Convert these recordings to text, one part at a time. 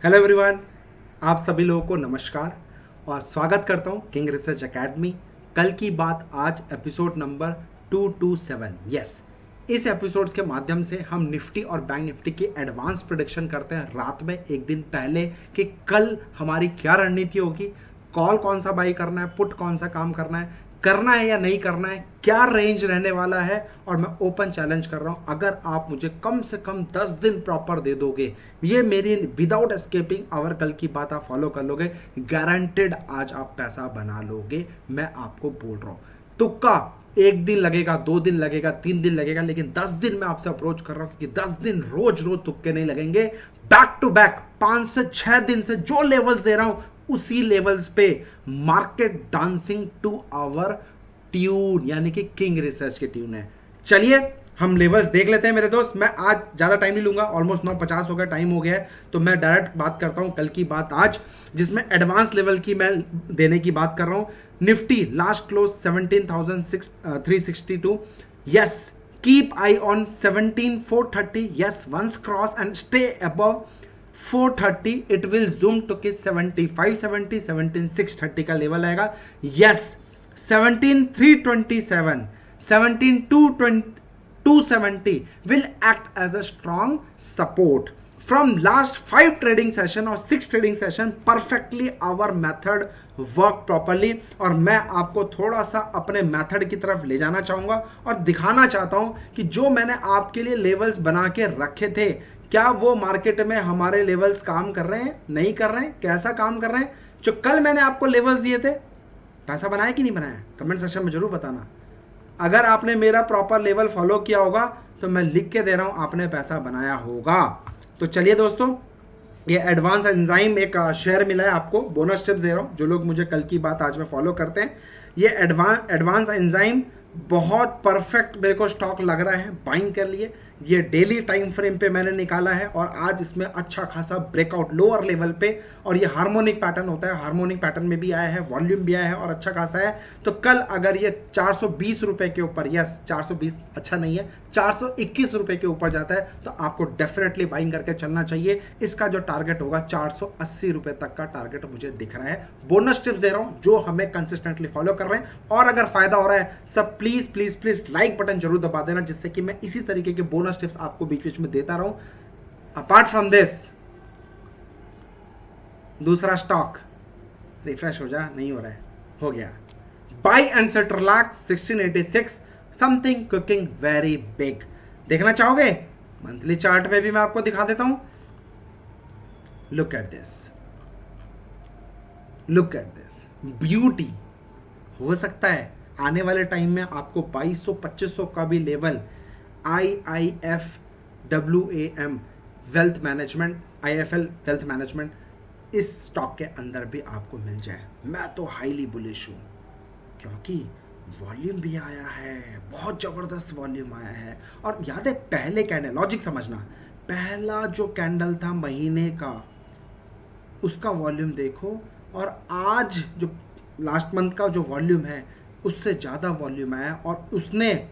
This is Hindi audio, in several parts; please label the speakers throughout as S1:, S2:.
S1: हेलो एवरीवन, आप सभी लोगों को नमस्कार और स्वागत करता हूं किंग रिसर्च एकेडमी। कल की बात आज एपिसोड नंबर 227। यस, इस एपिसोड्स के माध्यम से हम निफ्टी और बैंक निफ्टी की एडवांस प्रेडिक्शन करते हैं रात में एक दिन पहले कि कल हमारी क्या रणनीति होगी, कॉल कौन सा बाई करना है, पुट कौन सा काम करना है या नहीं करना है, क्या रेंज रहने वाला है। और मैं ओपन चैलेंज कर रहा हूं, अगर आप मुझे कम से कम 10 दिन प्रॉपर दे दोगे, ये मेरी विदाउट एस्केपिंग आवर कल की बात आप फॉलो कर लोगे, गारंटेड आज आप पैसा बना लोगे। मैं आपको बोल रहा हूं, तुक्का एक दिन लगेगा, 2 दिन लगेगा, 3 दिन लगेगा, लेकिन 10 दिन मैं आपसे अप्रोच कर रहा हूं क्योंकि 10 दिन रोज रोज तुक्के नहीं लगेंगे। बैक टू बैक 5 से 6 दिन से जो लेवल्स दे रहा हूं उसी लेवल्स पे market dancing to our tune, यानी कि किंग रिसर्च की ट्यून है। चलिए हम लेवल्स देख लेते हैं मेरे दोस्त। मैं आज ज़्यादा टाइम नहीं लूंगा, ऑलमोस्ट 9:50 हो गया, टाइम हो गया है, तो मैं डायरेक्ट बात करता हूं कल की बात आज, जिसमें एडवांस लेवल की मैं देने की बात कर रहा हूं। Nifty last close 17,362। Yes, keep eye on 17,430। Yes, once cross and stay above 430 it will zoom to कि 7570 17,630 का लेवल आएगा। Yes, 17,327 17,270 will act as a strong support. From last 5 trading session और 6 trading session perfectly our method work properly। और मैं आपको थोड़ा सा अपने मेथड की तरफ ले जाना चाहूँगा और दिखाना चाहता हूँ कि जो मैंने आपके लिए लेवल्स बना के रखे थे, क्या वो मार्केट में हमारे लेवल्स काम कर रहे हैं, नहीं कर रहे हैं, कैसा काम कर रहे हैं। जो कल मैंने आपको लेवल्स दिए थे, पैसा बनाया कि नहीं बनाया, कमेंट सेक्शन में जरूर बताना। अगर आपने मेरा प्रॉपर लेवल फॉलो किया होगा तो मैं लिख के दे रहा हूं आपने पैसा बनाया होगा। तो चलिए दोस्तों, ये एडवांस एंजाइम एक शेयर मिला है आपको, बोनस टिप्स दे रहा हूं जो लोग मुझे कल की बात आज में फॉलो करते हैं। ये एडवांस एंजाइम बहुत परफेक्ट मेरे को स्टॉक लग रहा है, बाइंग कर लिए। ये डेली टाइम फ्रेम पे मैंने निकाला है और आज इसमें अच्छा खासा ब्रेकआउट लोअर लेवल पे, और ये हार्मोनिक पैटर्न होता है, हार्मोनिक पैटर्न में भी आया है, वॉल्यूम भी आया है और अच्छा खासा है। तो कल अगर ये 420 रुपए के ऊपर, यस 420 अच्छा नहीं है, 421 रुपए के ऊपर जाता है तो आपको डेफिनेटली बाइंग करके चलना चाहिए। इसका जो टारगेट होगा 480 रुपए तक का टारगेट मुझे दिख रहा है। बोनस टिप्स दे रहा हूं जो हमें कंसिस्टेंटली फॉलो कर रहे हैं, और अगर फायदा हो रहा है सब please please please like button जरूर दबा देना, जिससे कि मैं इसी तरीके के बोनस टिप्स आपको बीच बीच में देता रहूं। अपार्ट फ्रॉम दिस, दूसरा स्टॉक रिफ्रेश हो जा, नहीं हो रहा है, हो गया। बाई एंड सेट्रलैक 1686, समथिंग कुकिंग वेरी बिग। देखना चाहोगे मंथली चार्ट में भी मैं आपको दिखा देता हूं। Look at this, look at this beauty. हो सकता है आने वाले टाइम में आपको 2200-2500 का भी level IIFWAM wealth management, IIFL wealth management, इस स्टॉक के अंदर भी आपको मिल जाए। मैं तो हाईली बुलिश हूँ क्योंकि वॉल्यूम भी आया है, बहुत ज़बरदस्त वॉल्यूम आया है। और याद है पहले कैंडल, लॉजिक समझना, पहला जो कैंडल था महीने का उसका वॉल्यूम देखो, और आज जो लास्ट मंथ का जो वॉल्यूम है उससे ज़्यादा वॉल्यूम आया, और उसने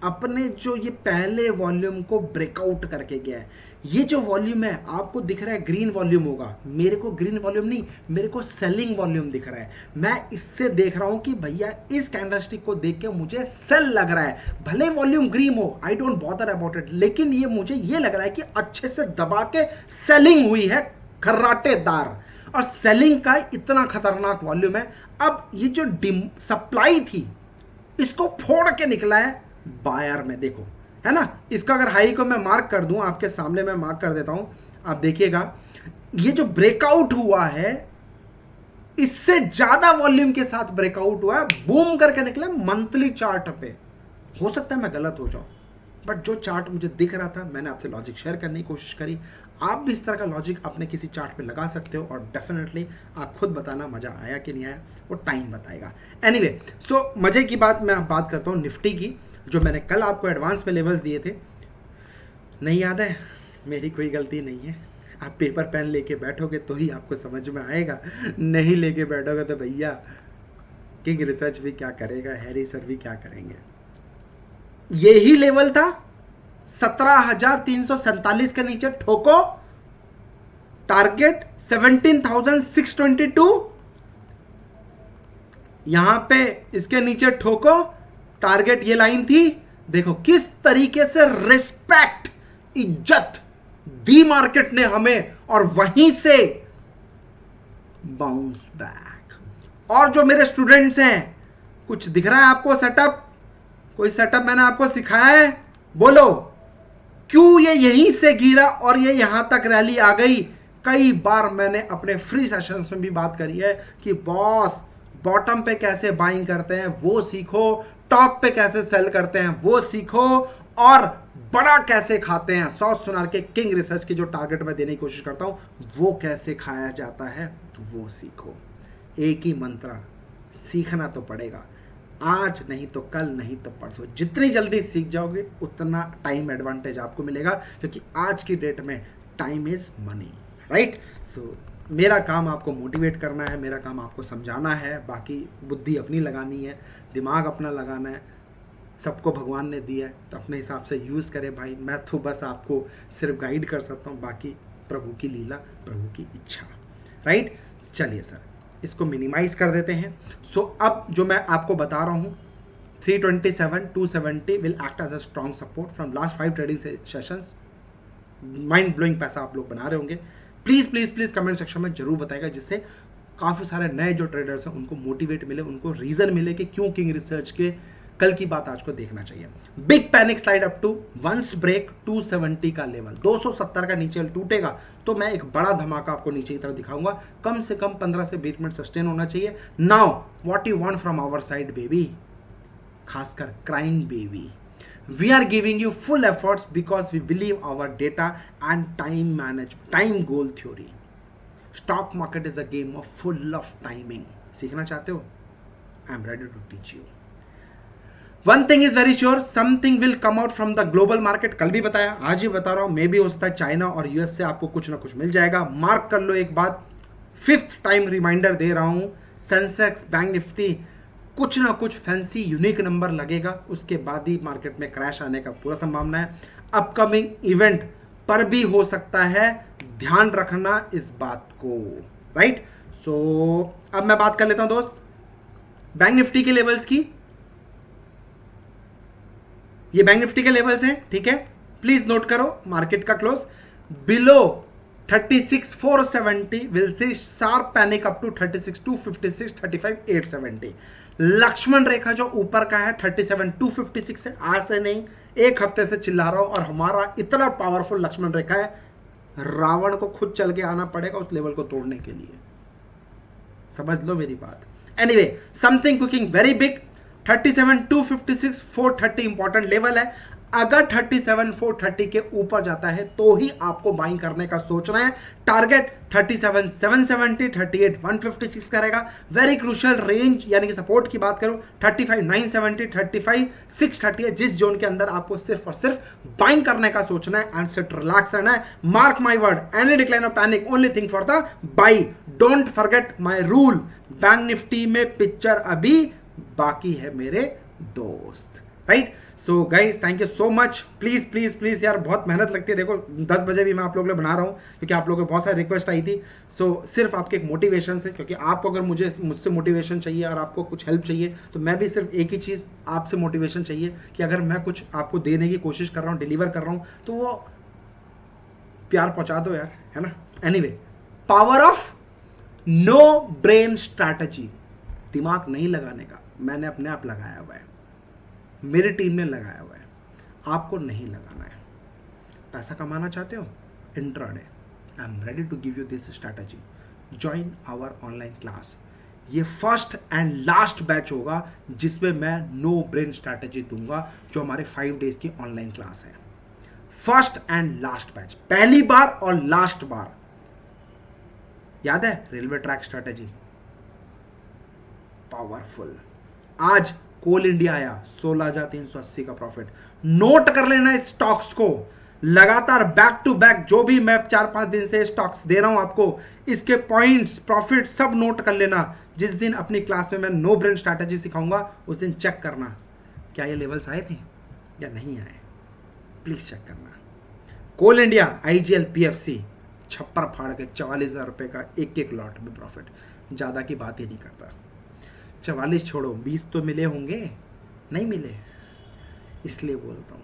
S1: अपने जो ये पहले वॉल्यूम को ब्रेकआउट करके गया है। ये जो वॉल्यूम है आपको दिख रहा है ग्रीन वॉल्यूम होगा, मेरे को ग्रीन वॉल्यूम नहीं, मेरे को सेलिंग वॉल्यूम दिख रहा है। मैं इससे देख रहा हूं कि भैया इस कैंडलस्टिक को देख के मुझे सेल लग रहा है, भले वॉल्यूम ग्रीन हो, I don't bother about it, लेकिन ये मुझे ये लग रहा है कि अच्छे से दबा के सेलिंग हुई है, खर्राटेदार, और सेलिंग का इतना खतरनाक वॉल्यूम है। अब ये जो सप्लाई थी इसको फोड़ के निकला है बायर में, देखो है ना। इसका अगर हाई को मैं मार्क कर दूं, आपके सामने मैं मार्क कर देता हूं, आप देखिएगा ये जो ब्रेकआउट हुआ है इससे ज्यादा वॉल्यूम के साथ ब्रेकआउट हुआ है, बूम करके निकला मंथली चार्ट पे। हो सकता है मैं गलत हो जाऊं, बट जो चार्ट मुझे दिख रहा था मैंने आपसे लॉजिक शेयर करने की कोशिश करी। आप भी इस तरह का लॉजिक अपने किसी चार्ट पे लगा सकते हो, और डेफिनेटली आप खुद बताना मज़ा आया कि नहीं आया, वो टाइम बताएगा। एनीवे, सो मज़े की बात मैं बात करता हूँ निफ्टी की, जो मैंने कल आपको एडवांस में लेवल्स दिए थे। नहीं याद है, मेरी कोई गलती नहीं है, आप पेपर पेन लेके बैठोगे तो ही आपको समझ में आएगा, नहीं लेके बैठोगे तो भैया किंग रिसर्च भी क्या करेगा, हैरी सर भी क्या करेंगे। यही लेवल था 17,347 के नीचे ठोको टारगेट 17,622, यहां पे इसके नीचे ठोको, टारगेट ये लाइन थी। देखो किस तरीके से रिस्पेक्ट, इज्जत दी मार्केट ने हमें, और वहीं से बाउंस बैक। और जो मेरे स्टूडेंट्स हैं, कुछ दिख रहा है आपको सेटअप? कोई सेटअप मैंने आपको सिखाया है? बोलो क्यों ये यहीं से गिरा और ये यहां तक रैली आ गई। कई बार मैंने अपने फ्री सेशंस में भी बात करी है कि बॉस बॉटम पे कैसे बाइंग करते हैं वो सीखो, टॉप पे कैसे सेल करते हैं वो सीखो, और बड़ा कैसे खाते हैं, 100 सुनार के किंग रिसर्च की जो टारगेट मैं देने की कोशिश करता हूं वो कैसे खाया जाता है वो सीखो। एक ही मंत्र, सीखना तो पड़ेगा, आज नहीं तो कल, नहीं तो परसों। जितनी जल्दी सीख जाओगे उतना टाइम एडवांटेज आपको मिलेगा, क्योंकि आज की डेट में टाइम इज मनी, राइट। सो मेरा काम आपको मोटिवेट करना है, मेरा काम आपको समझाना है, बाकी बुद्धि अपनी लगानी है, दिमाग अपना लगाना है। सबको भगवान ने दिया है तो अपने हिसाब से यूज़ करें भाई। मैं तो बस आपको सिर्फ गाइड कर सकता हूँ, बाकी प्रभु की लीला, प्रभु की इच्छा, राइट। चलिए सर, इसको मिनिमाइज कर देते हैं। सो अब जो मैं आपको बता रहा हूँ 327 270 will act as a strong support from last 5 trading sessions. Mind blowing पैसा आप लोग बना रहे होंगे। Please please please comment section में जरूर बताएगा, जिससे काफ़ी सारे नए जो ट्रेडर्स हैं उनको मोटिवेट मिले, उनको रीज़न मिले कि क्यों किंग रिसर्च के कल की बात आज को देखना चाहिए। Big panic slide up to once break 270 का लेवल, 270 का नीचे टूटेगा तो मैं एक बड़ा धमाका आपको नीचे की तरफ दिखाऊंगा। कम से कम 15 से 20 मिनट सस्टेन होना चाहिए। Now what you want from our side baby, खासकर crime baby, we are giving you full efforts because we believe our data and time management, time goal theory. Stock market is a game of full of timing. सीखना चाहते हो? I am ready to teach you. One thing is very sure, something will come out from the global market. कल भी बताया, आज भी बता रहा हूं, मे भी हो सकता है चाइना और यूएस से आपको कुछ ना कुछ मिल जाएगा। मार्क कर लो एक बात, 5th टाइम रिमाइंडर दे रहा हूं, सेंसेक्स, बैंक निफ्टी, कुछ ना कुछ फैंसी यूनिक नंबर लगेगा, उसके बाद ही मार्केट में क्रैश आने का पूरा संभावना है। अपकमिंग इवेंट पर भी हो सकता है, ध्यान रखना इस बात को, राइट। सो अब मैं बात कर लेता हूं दोस्त बैंक निफ्टी के लेवल्स की। ये बैंक निफ्टी के लेवल्स हैं, ठीक है। प्लीज नोट करो, मार्केट का close below 36,470 will see sharp panic up to 36,256, 35,870। Lakshman rekha जो ऊपर का है 37,256 है, आज से नहीं एक हफ्ते से चिल्ला रहा हूं, और हमारा इतना पावरफुल लक्ष्मण रेखा है, रावण को खुद चल के आना पड़ेगा उस लेवल को तोड़ने के लिए, समझ लो मेरी बात। Anyway, something cooking very big, 37,256, 430 important level है। अगर 37,430 के ऊपर जाता है तो ही आपको बाइंग करने का सोचना है। टारगेट 37,770, 38,156 करेगा। वेरी क्रूशियल रेंज यानी कि सपोर्ट की बात करो 35,970, 35,630 है, जिस जोन के अंदर आपको सिर्फ और सिर्फ बाइंग करने का सोचना है एंड सिट रिलैक्स रहना है। Mark my word, any decline of panic, only think for the by. Don't forget my rule. Bank Nifty में पिक्चर अभी बाकी है मेरे दोस्त, right. So guys thank you so much. Please please please यार, बहुत मेहनत लगती है। देखो 10 बजे भी मैं आप लोगों के लिए बना रहा हूँ क्योंकि आप लोगों को बहुत सारी रिक्वेस्ट आई थी। सो सिर्फ आपके एक मोटिवेशन से, क्योंकि आपको अगर मुझसे मोटिवेशन चाहिए और आपको कुछ हेल्प चाहिए तो मैं भी सिर्फ एक ही चीज़ आपसे मोटिवेशन चाहिए कि अगर मैं कुछ आपको देने की कोशिश कर रहा हूँ, डिलीवर कर रहा हूँ, तो वो प्यार पहुँचा दो यार, है ना। Anyway, power of no brain strategy, दिमाग नहीं लगाने का मैंने अपने आप लगाया हुआ है, मेरी टीम ने लगाया हुआ है, आपको नहीं लगाना है। पैसा कमाना चाहते हो? Intraday, I am ready to give you this strategy. Join our online class. ये फर्स्ट एंड लास्ट बैच होगा जिसमें मैं नो ब्रेन स्ट्रैटेजी दूंगा, जो हमारे 5 डेज की ऑनलाइन क्लास है। फर्स्ट एंड लास्ट बैच, पहली बार और लास्ट बार। याद है रेलवे ट्रैक स्ट्रैटेजी, पावरफुल। आज कोल इंडिया आया 16,380 का प्रॉफिट। नोट कर लेना इस स्टॉक्स को, लगातार बैक टू बैक जो भी मैं 4-5 दिन से स्टॉक्स दे रहा हूं आपको, इसके पॉइंट्स, प्रॉफिट सब नोट कर लेना। जिस दिन अपनी क्लास में मैं नो ब्रेन स्ट्रैटेजी सिखाऊंगा उस दिन चेक करना क्या ये लेवल्स आए थे या नहीं आए, प्लीज चेक करना। कोल इंडिया, IGL, PFC छप्पर फाड़ के 44,000 रुपये का एक एक लॉट में प्रॉफिट, ज़्यादा की बात ही नहीं करता। 44 छोड़ो, 20 तो मिले होंगे, नहीं मिले, इसलिए बोलता हूँ।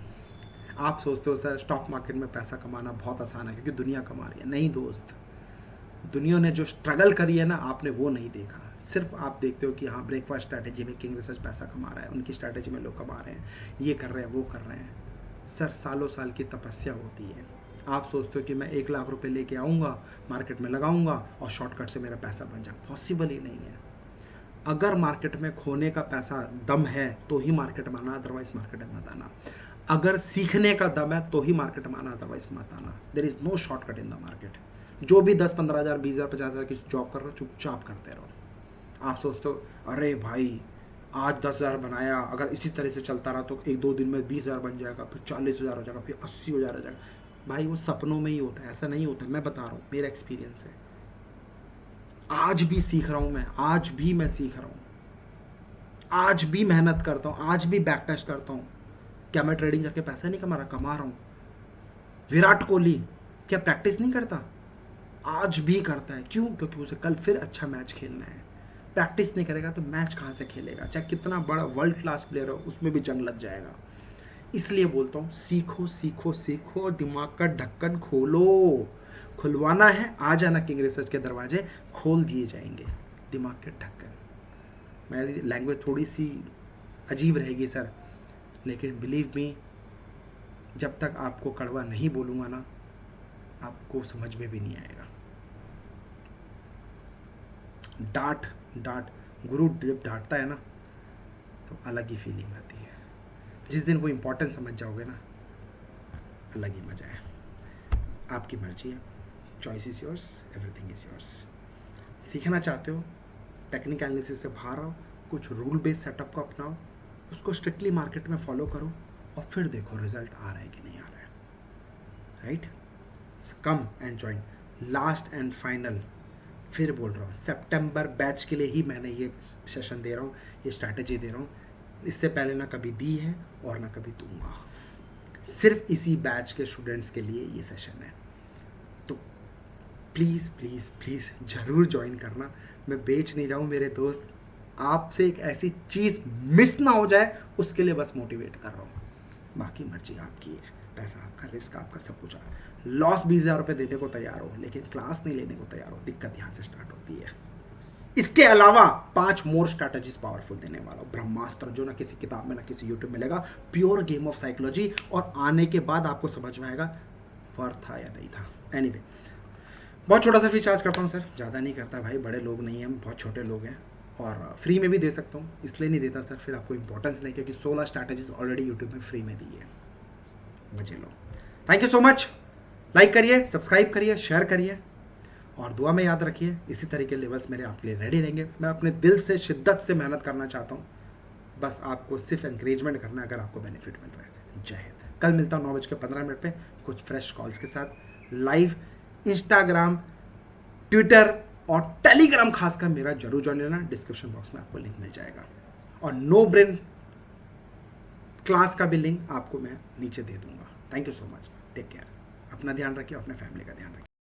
S1: आप सोचते हो सर स्टॉक मार्केट में पैसा कमाना बहुत आसान है क्योंकि दुनिया कमा रही है, नहीं दोस्त, दुनिया ने जो स्ट्रगल करी है ना, आपने वो नहीं देखा। सिर्फ आप देखते हो कि हाँ ब्रेकफास्ट स्ट्रैटेजी में किंग रिसर्च पैसा कमा रहा है, उनकी स्ट्रैटेजी में लोग कमा रहे हैं, ये कर रहे हैं, वो कर रहे हैं। सर सालों साल की तपस्या होती है। आप सोचते हो कि मैं 1 लाख रुपए लेके आऊँगा, मार्केट में लगाऊंगा और शॉर्टकट से मेरा पैसा बन जाए, पॉसिबल ही नहीं है। अगर मार्केट में खोने का पैसा दम है तो ही मार्केट में आना, अदरवाइज मार्केट में मत आना। अगर सीखने का दम है तो ही मार्केट में आना, अदरवाइज मत आना। There is no shortcut in the market. जो भी 10-15 हज़ार 20,000 50,000 की जॉब कर रहे हो, चुपचाप करते रहो। आप सोचते हो अरे भाई आज 10,000 बनाया, अगर इसी तरह से चलता रहा तो 1-2 दिन में 20,000 बन जाएगा, फिर 40,000 हो जाएगा, फिर 80,000 हो जाएगा। भाई वो सपनों में ही होता है, ऐसा नहीं होता। मैं बता रहा हूँ, मेरा एक्सपीरियंस है। आज भी सीख रहा हूँ मैं, आज भी मैं सीख रहा हूँ, आज भी मेहनत करता हूँ, आज भी बैक टेस्ट करता हूँ। क्या मैं ट्रेडिंग करके पैसा नहीं कमा रहा? कमा रहा हूँ। विराट कोहली क्या प्रैक्टिस नहीं करता? आज भी करता है। क्यों? क्योंकि उसे कल फिर अच्छा मैच खेलना है। प्रैक्टिस नहीं करेगा तो मैच कहाँ से खेलेगा? चाहे कितना बड़ा वर्ल्ड क्लास प्लेयर हो, उसमें भी जंग लग जाएगा। इसलिए बोलता हूँ सीखो सीखो सीखो, दिमाग का ढक्कन खोलो। खुलवाना है, आ जाना, किंग रिसर्च के दरवाजे खोल दिए जाएंगे। दिमाग के ढक्कन, मेरी लैंग्वेज थोड़ी सी अजीब रहेगी सर, लेकिन बिलीव मी, जब तक आपको कड़वा नहीं बोलूँगा ना, आपको समझ में भी नहीं आएगा। डांट गुरु जब डांटता है ना तो अलग ही फीलिंग आती है। जिस दिन वो इम्पोर्टेंस समझ जाओगे ना, अलग ही मजा है। आपकी मर्जी है, choice is yours, everything is yours. सीखना चाहते हो, टेक्निकल एनालिसिस से बाहर आओ, कुछ रूल बेस्ड सेटअप को अपनाओ, उसको स्ट्रिक्टली मार्केट में फॉलो करो और फिर देखो रिजल्ट आ रहा है कि नहीं आ रहा है। Right? Come and join. Last and final फिर बोल रहा हूँ, सितंबर बैच के लिए ही मैंने ये सेशन दे रहा हूँ, ये स्ट्रैटेजी दे रहा हूँ। इससे पहले ना कभी दी है और ना कभी दूंगा। सिर्फ इसी बैच के स्टूडेंट्स के लिए ये सेशन है। तो प्लीज़ प्लीज़ प्लीज़ ज़रूर ज्वाइन करना। मैं बेच नहीं जाऊँ मेरे दोस्त, आपसे एक ऐसी चीज़ मिस ना हो जाए उसके लिए बस मोटिवेट कर रहा हूँ। बाकी मर्जी आपकी है, पैसा आपका, रिस्क आपका, सब कुछ है। लॉस 20,000 रुपये देने को तैयार हो लेकिन क्लास नहीं लेने को तैयार हो, दिक्कत यहाँ से स्टार्ट होती है। इसके अलावा 5 मोर स्ट्रैटेजीज पावरफुल देने वाला हूँ, ब्रह्मास्त्र, जो ना किसी किताब में ना किसी यूट्यूब में मिलेगा, प्योर गेम ऑफ साइकोलॉजी, और आने के बाद आपको समझ में आएगा वर्थ था या नहीं था। एनीवे, बहुत छोटा सा फीस चार्ज करता हूँ सर, ज़्यादा नहीं करता भाई, बड़े लोग नहीं हैं हम, बहुत छोटे लोग हैं, और फ्री में भी दे सकता हूँ, इसलिए नहीं देता सर फिर आपको इंपॉर्टेंस नहीं, क्योंकि 16 स्ट्रैटेजीज ऑलरेडी यूट्यूब में फ्री में दी है, मुझे लो। Thank you so much. Like करिए, सब्सक्राइब करिए, शेयर करिए, और दुआ में याद रखिए, इसी तरह के लेवल्स मेरे आपके लिए रेडी रहेंगे। मैं अपने दिल से शिद्दत से मेहनत करना चाहता हूँ, बस आपको सिर्फ एंकरेजमेंट करना है अगर आपको बेनिफिट मिल रहा है। जय हिंद। कल मिलता हूँ 9:15 पे कुछ फ्रेश कॉल्स के साथ लाइव। इंस्टाग्राम, ट्विटर और टेलीग्राम खासकर मेरा जरूर ज्वाइन लेना, डिस्क्रिप्शन बॉक्स में आपको लिंक मिल जाएगा, और नो ब्रेन क्लास का भी लिंक आपको मैं नीचे दे दूंगा। Thank you so much, take care, अपना ध्यान रखिए, अपने फैमिली का ध्यान रखिए।